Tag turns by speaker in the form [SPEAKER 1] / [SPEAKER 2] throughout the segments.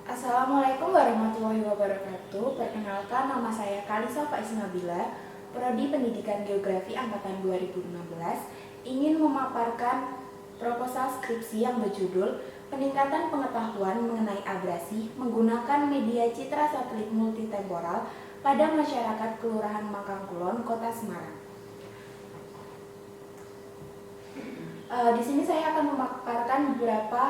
[SPEAKER 1] Assalamualaikum warahmatullahi wabarakatuh. Perkenalkan, nama saya Kalisa Faisnabila, Prodi Pendidikan Geografi Angkatan 2016, ingin memaparkan proposal skripsi yang berjudul Peningkatan Pengetahuan Mengenai Abrasi Menggunakan Media Citra Satelit Multitemporal pada Masyarakat Kelurahan Mangkangkulon, Kota Semarang. Di sini saya akan memaparkan beberapa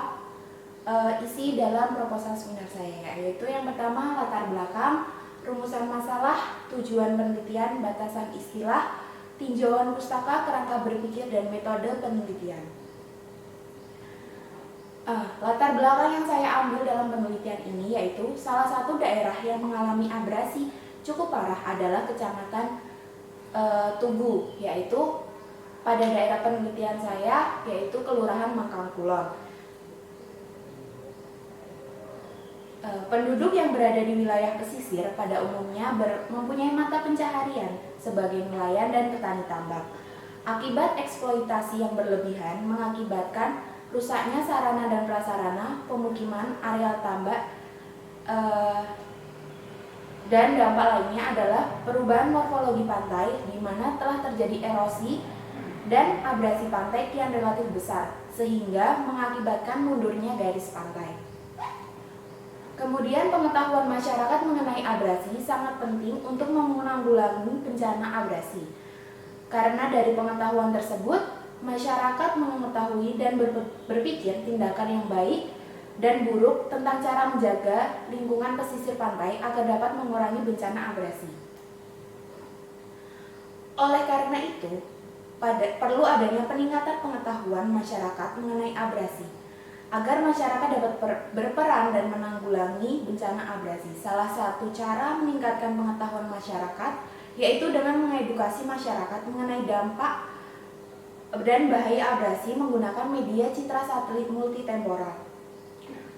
[SPEAKER 1] isi dalam proposal seminar saya, yaitu yang pertama latar belakang, rumusan masalah, tujuan penelitian, batasan istilah, tinjauan pustaka, kerangka berpikir, dan metode penelitian. Latar belakang yang saya ambil dalam penelitian ini yaitu salah satu daerah yang mengalami abrasi cukup parah adalah Kecamatan Tugu, yaitu pada daerah penelitian saya yaitu Kelurahan Mangkangkulon. Penduduk yang berada di wilayah pesisir pada umumnya mempunyai mata pencaharian sebagai nelayan dan petani tambak. Akibat eksploitasi yang berlebihan mengakibatkan rusaknya sarana dan prasarana, pemukiman, areal tambak, dan dampak lainnya adalah perubahan morfologi pantai di mana telah terjadi erosi dan abrasi pantai kian relatif besar sehingga mengakibatkan mundurnya garis pantai. Kemudian pengetahuan masyarakat mengenai abrasi sangat penting untuk menanggulangi bencana abrasi. Karena dari pengetahuan tersebut, masyarakat mengetahui dan berpikir tindakan yang baik dan buruk tentang cara menjaga lingkungan pesisir pantai agar dapat mengurangi bencana abrasi. Oleh karena itu, perlu adanya peningkatan pengetahuan masyarakat mengenai abrasi agar masyarakat dapat berperan dan menanggulangi bencana abrasi. Salah satu cara meningkatkan pengetahuan masyarakat yaitu dengan mengedukasi masyarakat mengenai dampak dan bahaya abrasi menggunakan media citra satelit multitemporal.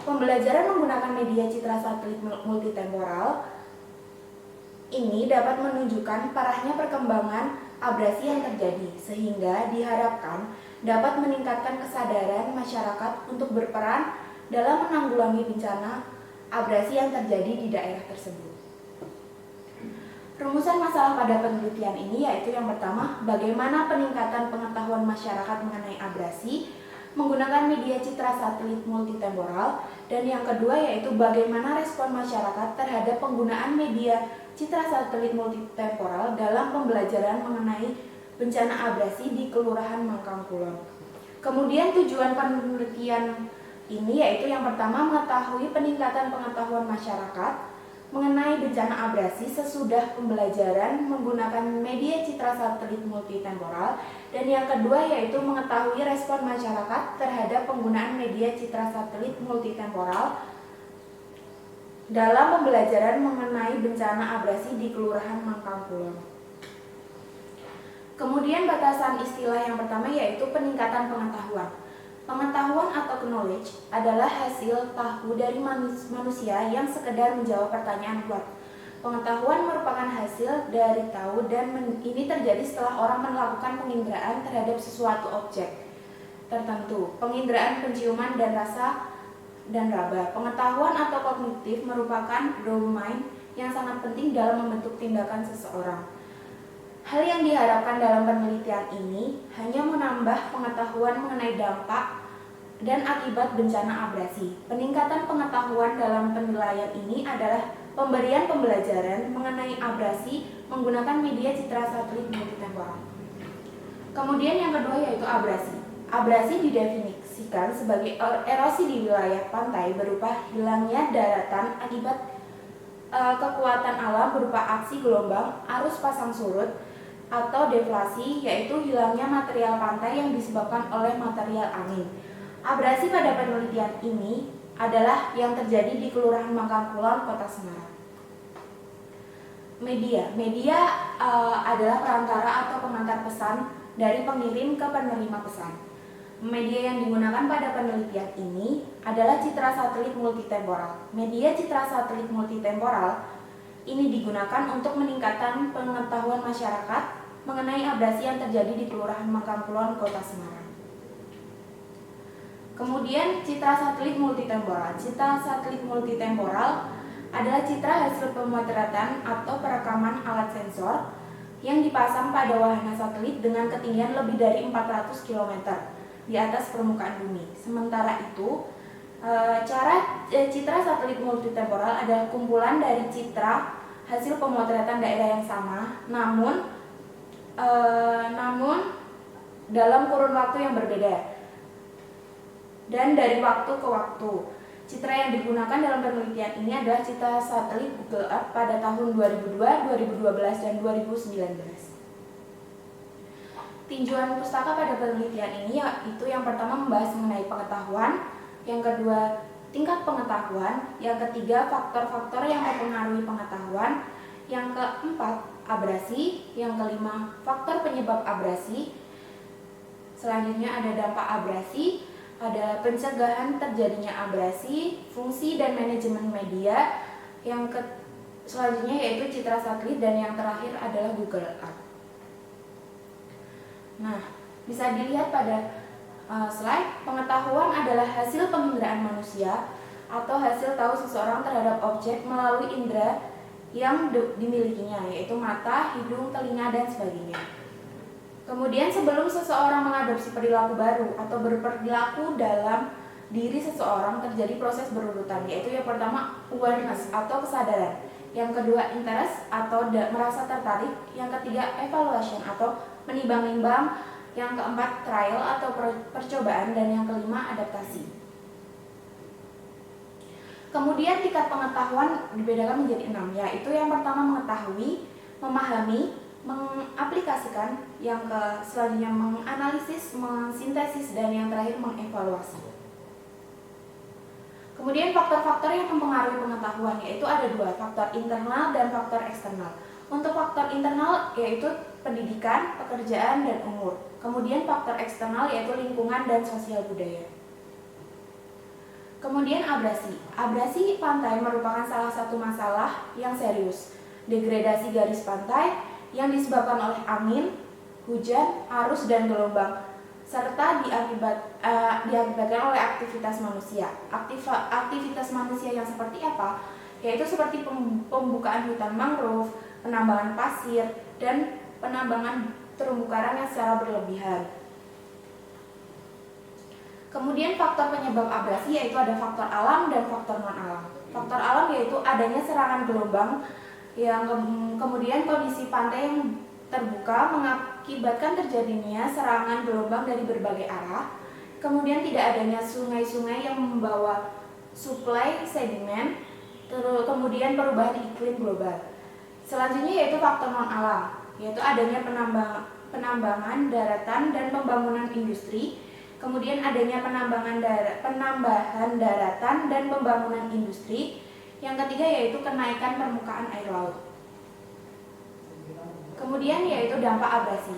[SPEAKER 1] Pembelajaran menggunakan media citra satelit multitemporal ini dapat menunjukkan parahnya perkembangan abrasi yang terjadi, sehingga diharapkan dapat meningkatkan kesadaran masyarakat untuk berperan dalam menanggulangi bencana abrasi yang terjadi di daerah tersebut. Rumusan masalah pada penelitian ini yaitu yang pertama, bagaimana peningkatan pengetahuan masyarakat mengenai abrasi menggunakan media citra satelit multitemporal, dan yang kedua yaitu bagaimana respon masyarakat terhadap penggunaan media citra satelit multitemporal dalam pembelajaran mengenai bencana abrasi di Kelurahan Mangkangkulon. Kemudian tujuan penelitian ini yaitu yang pertama mengetahui peningkatan pengetahuan masyarakat mengenai bencana abrasi sesudah pembelajaran menggunakan media citra satelit multitemporal, dan yang kedua yaitu mengetahui respon masyarakat terhadap penggunaan media citra satelit multitemporal dalam pembelajaran mengenai bencana abrasi di Kelurahan Mangkangkulon. Kemudian batasan istilah yang pertama yaitu peningkatan pengetahuan. Pengetahuan atau knowledge adalah hasil tahu dari manusia yang sekedar menjawab pertanyaan kuat. Pengetahuan merupakan hasil dari tahu dan ini terjadi setelah orang melakukan penginderaan terhadap sesuatu objek tertentu. Penginderaan penciuman dan rasa dan raba. Pengetahuan atau kognitif merupakan domain yang sangat penting dalam membentuk tindakan seseorang. Hal yang diharapkan dalam penelitian ini hanya menambah pengetahuan mengenai dampak dan akibat bencana abrasi. Peningkatan pengetahuan dalam penilaian ini adalah pemberian pembelajaran mengenai abrasi menggunakan media citra satelit multitemporal. Kemudian yang kedua yaitu abrasi. Abrasi didefinisikan sebagai erosi di wilayah pantai berupa hilangnya daratan akibat kekuatan alam berupa aksi gelombang, arus pasang surut, atau deflasi, yaitu hilangnya material pantai yang disebabkan oleh material angin. Abrasi pada penelitian ini adalah yang terjadi di Kelurahan Mangkangkulon, Kota Semarang. Media adalah perantara atau pengantar pesan dari pengirim ke penerima pesan. Media yang digunakan pada penelitian ini adalah citra satelit multitemporal. Media citra satelit multitemporal ini digunakan untuk meningkatkan pengetahuan masyarakat mengenai abrasi yang terjadi di Kelurahan Mangkangkulon, Kota Semarang. Kemudian citra satelit multitemporal. Citra satelit multitemporal adalah citra hasil pemotretan atau perekaman alat sensor yang dipasang pada wahana satelit dengan ketinggian lebih dari 400 km di atas permukaan bumi. Sementara itu, citra satelit multitemporal adalah kumpulan dari citra hasil pemotretan daerah yang sama, namun dalam kurun waktu yang berbeda dan dari waktu ke waktu. Citra yang digunakan dalam penelitian ini adalah citra satelit Google Earth pada tahun 2002, 2012, dan 2019. Tinjauan pustaka pada penelitian ini yaitu yang pertama membahas mengenai pengetahuan, yang kedua tingkat pengetahuan, yang ketiga faktor-faktor yang mempengaruhi pengetahuan, yang keempat abrasi, yang kelima faktor penyebab abrasi. Selanjutnya ada dampak abrasi, ada pencegahan terjadinya abrasi, fungsi dan manajemen media, selanjutnya yaitu citra satelit, dan yang terakhir adalah Google Earth. Nah, bisa dilihat pada slide, pengetahuan adalah hasil penginderaan manusia atau hasil tahu seseorang terhadap objek melalui indera yang dimilikinya, yaitu mata, hidung, telinga, dan sebagainya. Kemudian sebelum seseorang mengadopsi perilaku baru atau berperilaku dalam diri seseorang terjadi proses berurutan, yaitu yang pertama awareness atau kesadaran, yang kedua interest atau merasa tertarik, yang ketiga evaluation atau menimbang-nimbang, yang keempat trial atau percobaan, dan yang kelima adaptasi. Kemudian tingkat pengetahuan dibedakan menjadi 6, yaitu yang pertama mengetahui, memahami, mengaplikasikan, yang selanjutnya menganalisis, mensintesis, dan yang terakhir mengevaluasi. Kemudian faktor-faktor yang mempengaruhi pengetahuan yaitu ada 2, faktor internal dan faktor eksternal. Untuk faktor internal yaitu pendidikan, pekerjaan, dan umur. Kemudian faktor eksternal yaitu lingkungan dan sosial budaya. Kemudian abrasi. Abrasi pantai merupakan salah satu masalah yang serius. Degradasi garis pantai yang disebabkan oleh angin, hujan, arus, dan gelombang, serta diakibatkan oleh aktivitas manusia. Aktivitas manusia yang seperti apa? Yaitu seperti pembukaan hutan mangrove, penambangan pasir, dan penambangan terumbu karang yang secara berlebihan. Kemudian faktor penyebab abrasi yaitu ada faktor alam dan faktor non-alam. Faktor alam yaitu adanya serangan gelombang, yang kemudian kondisi pantai yang terbuka mengakibatkan terjadinya serangan gelombang dari berbagai arah. Kemudian tidak adanya sungai-sungai yang membawa suplai sedimen, kemudian perubahan iklim global. Selanjutnya yaitu faktor non-alam, yaitu adanya penambangan daratan dan pembangunan industri. Kemudian adanya penambahan daratan dan pembangunan industri. Yang ketiga yaitu kenaikan permukaan air laut. Kemudian yaitu dampak abrasi.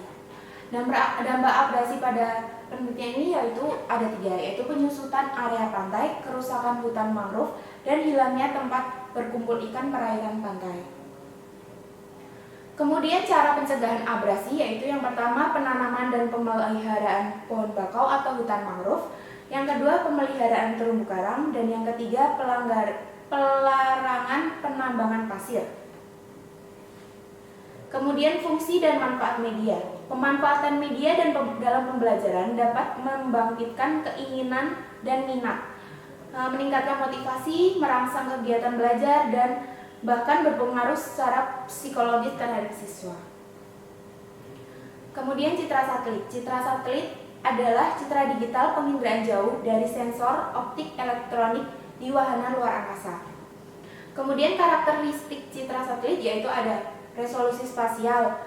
[SPEAKER 1] Dampak abrasi pada penelitian ini yaitu ada 3, yaitu penyusutan area pantai, kerusakan hutan mangrove, dan hilangnya tempat berkumpul ikan perairan pantai. Kemudian cara pencegahan abrasi yaitu yang pertama penanaman dan pemeliharaan pohon bakau atau hutan mangrove, yang kedua pemeliharaan terumbu karang, dan yang ketiga pelarangan penambangan pasir. Kemudian fungsi dan manfaat media. Pemanfaatan media dalam pembelajaran dapat membangkitkan keinginan dan minat, meningkatkan motivasi, merangsang kegiatan belajar, dan bahkan berpengaruh secara psikologis terhadap siswa. Kemudian citra satelit. Citra satelit adalah citra digital penginderaan jauh dari sensor optik elektronik di wahana luar angkasa. Kemudian karakteristik citra satelit yaitu ada resolusi spasial,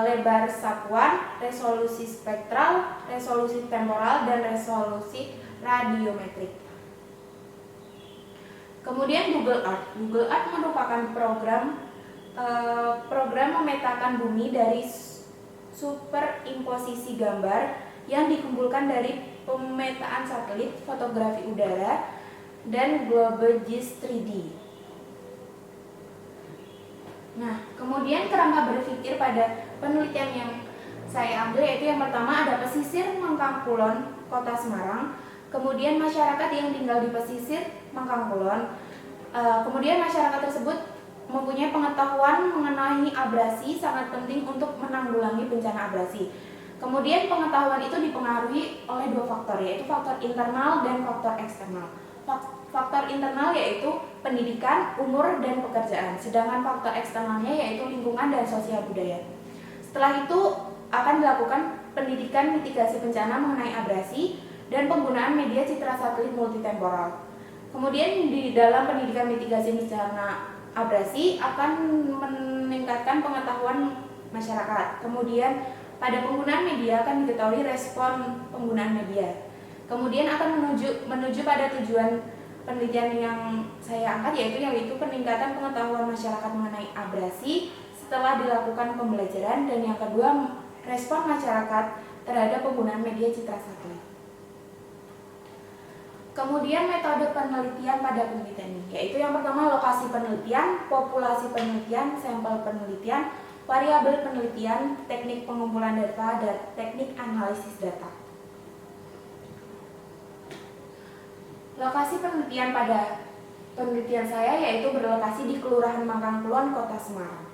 [SPEAKER 1] lebar satuan, resolusi spektral, resolusi temporal, dan resolusi radiometrik. Kemudian Google Earth. Google Earth merupakan program memetakan bumi dari superimposisi gambar yang dikumpulkan dari pemetaan satelit, fotografi udara, dan global GIS 3D. Nah, kemudian kerangka berpikir pada penelitian yang saya ambil yaitu yang pertama ada pesisir Mangkang Kulon, Kota Semarang. Kemudian masyarakat yang tinggal di pesisir Mangkangkulon, kemudian masyarakat tersebut mempunyai pengetahuan mengenai abrasi sangat penting untuk menanggulangi bencana abrasi. Kemudian pengetahuan itu dipengaruhi oleh dua faktor, yaitu faktor internal dan faktor eksternal. Faktor internal yaitu pendidikan, umur, dan pekerjaan, sedangkan faktor eksternalnya yaitu lingkungan dan sosial budaya. Setelah itu akan dilakukan pendidikan mitigasi bencana mengenai abrasi dan penggunaan media citra satelit multitemporal. Kemudian di dalam pendidikan mitigasi bencana abrasi akan meningkatkan pengetahuan masyarakat. Kemudian pada penggunaan media akan diketahui respon penggunaan media. Kemudian akan menuju pada tujuan penelitian yang saya angkat, yaitu peningkatan pengetahuan masyarakat mengenai abrasi setelah dilakukan pembelajaran, dan yang kedua respon masyarakat terhadap penggunaan media citra satelit. Kemudian metode penelitian pada penelitian ini, yaitu yang pertama lokasi penelitian, populasi penelitian, sampel penelitian, variabel penelitian, teknik pengumpulan data, dan teknik analisis data. Lokasi penelitian pada penelitian saya yaitu berlokasi di Kelurahan Mangkangkulon, Kota Semarang.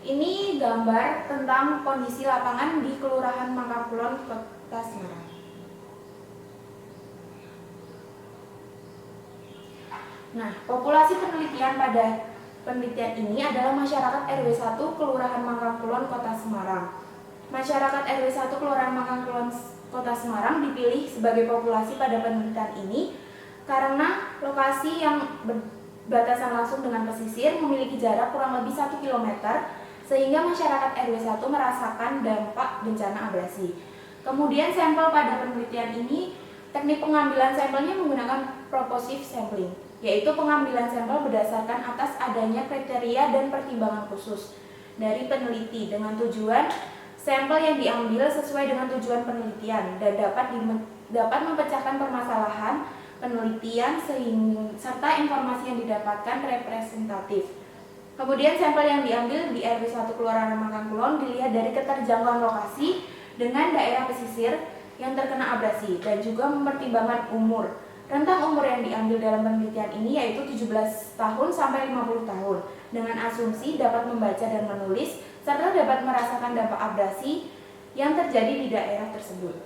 [SPEAKER 1] Ini gambar tentang kondisi lapangan di Kelurahan Mangkangkulon, Kota Semarang. Nah, populasi penelitian pada penelitian ini adalah masyarakat RW 1 Kelurahan Mangkangkulon, Kota Semarang. Masyarakat RW 1 Kelurahan Mangkangkulon, Kota Semarang dipilih sebagai populasi pada penelitian ini karena lokasi yang berbatasan langsung dengan pesisir memiliki jarak kurang lebih 1 km, sehingga masyarakat RW 1 merasakan dampak bencana abrasi. Kemudian sampel pada penelitian ini, teknik pengambilan sampelnya menggunakan proportive sampling, yaitu pengambilan sampel berdasarkan atas adanya kriteria dan pertimbangan khusus dari peneliti dengan tujuan sampel yang diambil sesuai dengan tujuan penelitian dan dapat memecahkan permasalahan penelitian serta informasi yang didapatkan representatif. Kemudian sampel yang diambil di RW 1 Kelurahan Mangkangkulon dilihat dari keterjangkauan lokasi dengan daerah pesisir yang terkena abrasi dan juga mempertimbangkan umur. Rentang umur yang diambil dalam penelitian ini yaitu 17 tahun sampai 50 tahun dengan asumsi dapat membaca dan menulis serta dapat merasakan dampak abrasi yang terjadi di daerah tersebut.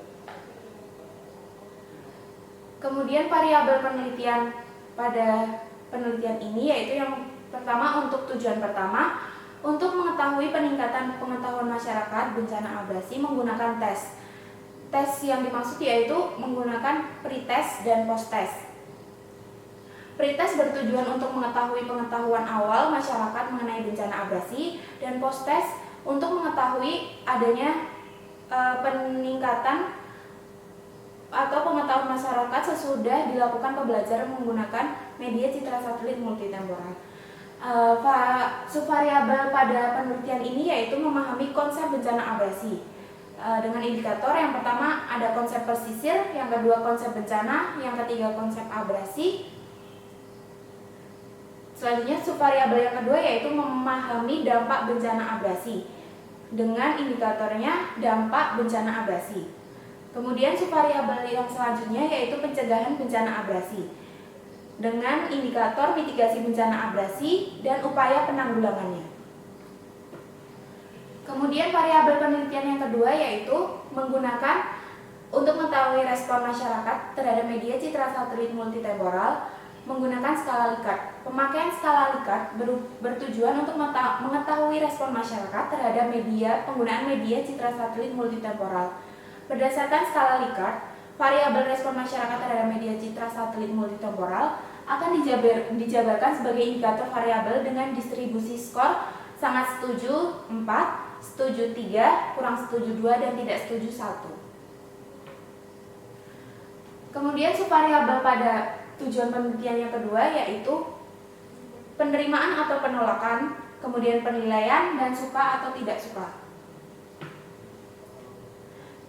[SPEAKER 1] Kemudian variabel penelitian pada penelitian ini yaitu yang pertama untuk tujuan pertama, untuk mengetahui peningkatan pengetahuan masyarakat bencana abrasi menggunakan tes. Tes yang dimaksud yaitu menggunakan pretest dan posttest. Pretest bertujuan untuk mengetahui pengetahuan awal masyarakat mengenai bencana abrasi, dan posttest untuk mengetahui adanya peningkatan atau pengetahuan masyarakat sesudah dilakukan pembelajaran menggunakan media citra satelit multitemporal. Subvariabel pada penelitian ini yaitu memahami konsep bencana abrasi. Dengan indikator yang pertama ada konsep pesisir, yang kedua konsep bencana, yang ketiga konsep abrasi. Selanjutnya subvariabel yang kedua yaitu memahami dampak bencana abrasi dengan indikatornya dampak bencana abrasi. Kemudian subvariabel yang selanjutnya yaitu pencegahan bencana abrasi dengan indikator mitigasi bencana abrasi dan upaya penanggulangannya. Kemudian variabel penelitian yang kedua yaitu menggunakan untuk mengetahui respon masyarakat terhadap media citra satelit multitemporal menggunakan skala Likert. Pemakaian skala Likert bertujuan untuk mengetahui respon masyarakat terhadap penggunaan media citra satelit multitemporal. Berdasarkan skala Likert, variabel respon masyarakat terhadap media citra satelit multitemporal akan dijabarkan sebagai indikator variabel dengan distribusi skor sangat setuju 4, setuju 3, kurang setuju 2, dan tidak setuju 1. Kemudian subvariabel pada tujuan penelitian yang kedua yaitu penerimaan atau penolakan, kemudian penilaian, dan suka atau tidak suka.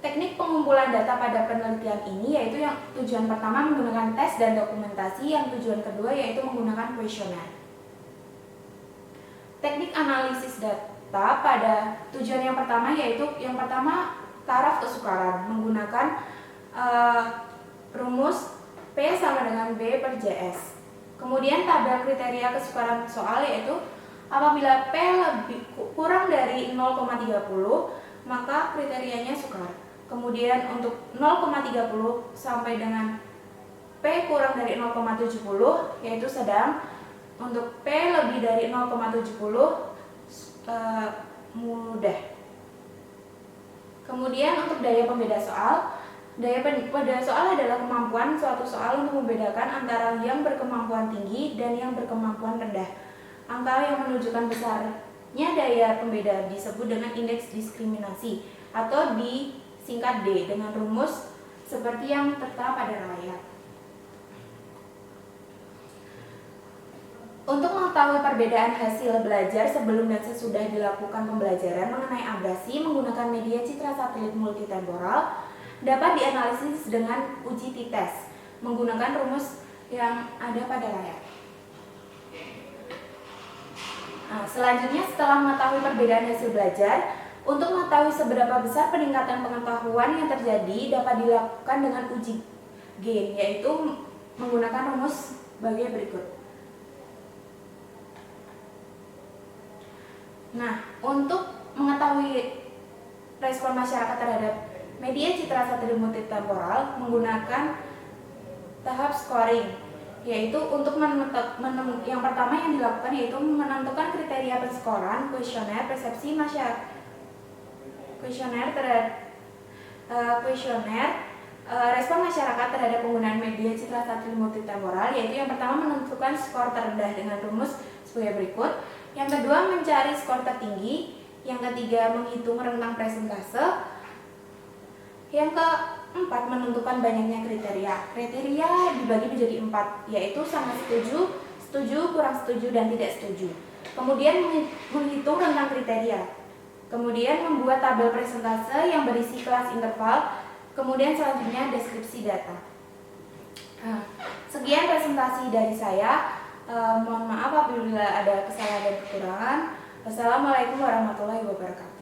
[SPEAKER 1] Teknik pengumpulan data pada penelitian ini yaitu yang tujuan pertama menggunakan tes dan dokumentasi, yang tujuan kedua yaitu menggunakan kuesioner. Teknik analisis data pada tujuan yang pertama yaitu taraf kesukaran menggunakan rumus P sama dengan B per JS. Kemudian tabel kriteria kesukaran soal yaitu apabila P kurang dari 0,30 maka kriterianya sukar. Kemudian untuk 0,30 sampai dengan P kurang dari 0,70 yaitu sedang. Untuk P lebih dari 0,70 mudah. Kemudian untuk daya pembeda soal, daya pembeda soal adalah kemampuan suatu soal untuk membedakan antara yang berkemampuan tinggi dan yang berkemampuan rendah. Angka yang menunjukkan besarnya daya pembeda disebut dengan indeks diskriminasi atau disingkat D dengan rumus seperti yang tertera pada layar. Untuk mengetahui perbedaan hasil belajar sebelum dan sesudah dilakukan pembelajaran mengenai abrasi menggunakan media citra satelit multitemporal dapat dianalisis dengan uji t-test menggunakan rumus yang ada pada layar. Selanjutnya, setelah mengetahui perbedaan hasil belajar, untuk mengetahui seberapa besar peningkatan pengetahuan yang terjadi dapat dilakukan dengan uji gain, yaitu menggunakan rumus sebagai berikut. Nah, untuk mengetahui respon masyarakat terhadap media citra satelit multitemporal menggunakan tahap scoring, yaitu untuk yang pertama yang dilakukan yaitu menentukan kriteria penskoran kuesioner persepsi masyarakat, respon masyarakat terhadap penggunaan media citra satelit multitemporal, yaitu yang pertama menentukan skor terendah dengan rumus sebagai berikut. Yang kedua mencari skor tertinggi. Yang ketiga menghitung rentang presentase. Yang keempat menentukan banyaknya kriteria. Kriteria dibagi menjadi 4, yaitu sangat setuju, setuju, kurang setuju, dan tidak setuju. Kemudian menghitung rentang kriteria. Kemudian membuat tabel presentase yang berisi kelas interval. Kemudian selanjutnya deskripsi data. Sekian presentasi dari saya. Mohon maaf apabila ada kesalahan dan kekurangan. Wassalamualaikum warahmatullahi wabarakatuh.